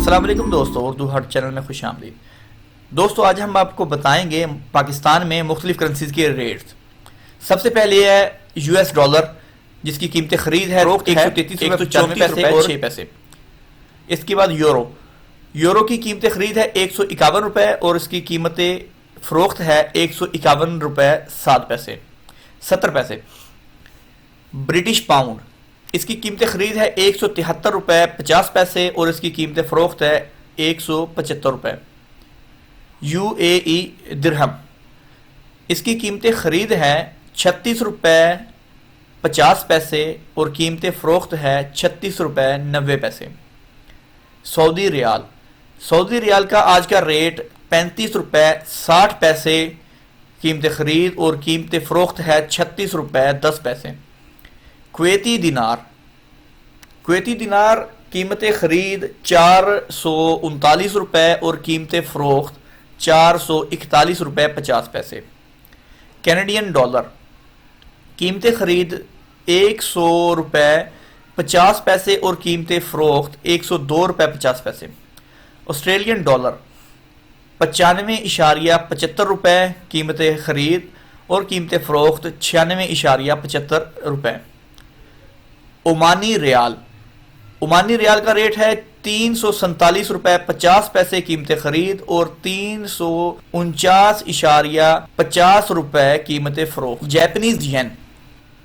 अस्सलाम वालेकुम दोस्तों, उर्दू हट चैनल में खुश आमदीद। दोस्तों, आज हम आपको बताएंगे पाकिस्तान में मुख्तलिफ करेंसीज के रेट्स। सबसे पहले है यूएस डॉलर, जिसकी कीमत खरीद है 133 और 6 पैसे। इसके बाद यूरो की कीमत खरीद है 151 रुपये और इसकी कीमत फ़रोख्त है 151 रुपये 70 पैसे। ब्रिटिश पाउंड, इसकी कीमत खरीद है 173 रुपये 50 पैसे और इसकी कीमत फ़रोख्त है 175 रुपये। यूएई दिरहम, इसकी कीमत खरीद है 36 रुपये 50 पैसे और कीमत फ़रोख्त है 36 रुपये 90 पैसे। सऊदी रियाल का आज का रेट 35 रुपये 60 पैसे कीमत खरीद और कीमत फ़रोख्त है 36 रुपये 10 पैसे। कुवैती दिनार कीमत खरीद 439 रुपये और कीमत फ़रोख्त 441 रुपये 50 पैसे। कैनेडियन डॉलर, कीमत खरीद 100 रुपये 50 पैसे और कीमत फ़रोख्त 102 रुपये 50 पैसे। ऑस्ट्रेलियन डॉलर 95.75 रुपये कीमत खरीद और कीमत फ़रोख्त 96.75 रुपये। ओमानी रियाल का रेट है 347 रुपये 50 पैसे कीमत खरीद और 349.50 रुपये कीमत फ़रोख्त।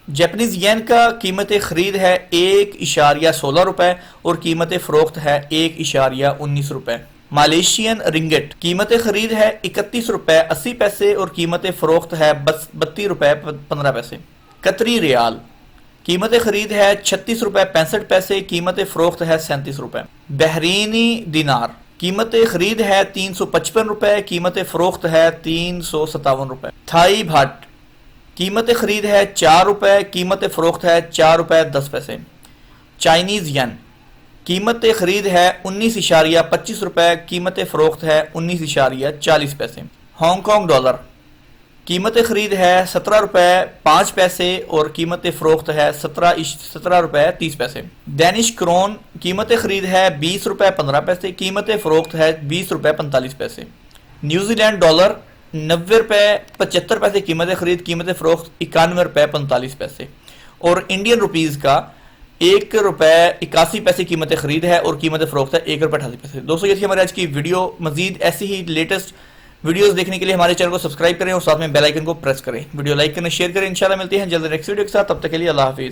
जैपनीज येन का कीमत खरीद है 1.16 रुपये और कीमत फ़रोख्त है 1.19 रुपये। मलेशियन रिंगिट, कीमत खरीद है 31 रुपये 80 पैसे और कीमत फ़रोख्त है 32 रुपये 15 पैसे। कतरी रियाल, कीमत खरीद है 36 रुपये 65 पैसे, कीमत फ़रोख्त है 37 रुपये। बहरीनी दिनार, कीमत खरीद है 355 रुपये, कीमत फ़रोख्त है 357 रुपये। थाई भाट, कीमत खरीद है 4 रुपये, कीमत फ़रोख्त है 4 रुपये 10 पैसे। चाइनीज़ यन, कीमत खरीद है 19.25 रुपये, कीमत फ़रोख्त है 19.40 पैसे। हांगकॉन्ग डॉलर, कीमत खरीद है 17 रुपये 5 पैसे और कीमत फ़रोख्त है 17 रुपये 30 पैसे। डेनिश क्रोन, कीमत खरीद है 20 रुपये 15 पैसे, कीमत फ़रोख्त है 20 रुपये 45 पैसे। न्यूजीलैंड डॉलर 90 रुपये 75 पैसे कीमत खरीद, कीमत फ़रोख्त 91 रुपये 45 पैसे। और इंडियन रुपीज़ का 1 रुपये 81 पैसे कीमत खरीद है और कीमत फ़रोख्त है 1 रुपये 88 पैसे। दोस्तों, ये थी हमारी आज की वीडियो। मजीद ऐसी ही लेटेस्ट वीडियोस देखने के लिए हमारे चैनल को सब्सक्राइब करें और साथ में बेल आइकन को प्रेस करें। वीडियो लाइक करें, शेयर करें। इंशाल्लाह मिलते हैं जल्द नेक्स्ट वीडियो के साथ। तब तक के लिए अल्लाह हाफिज़।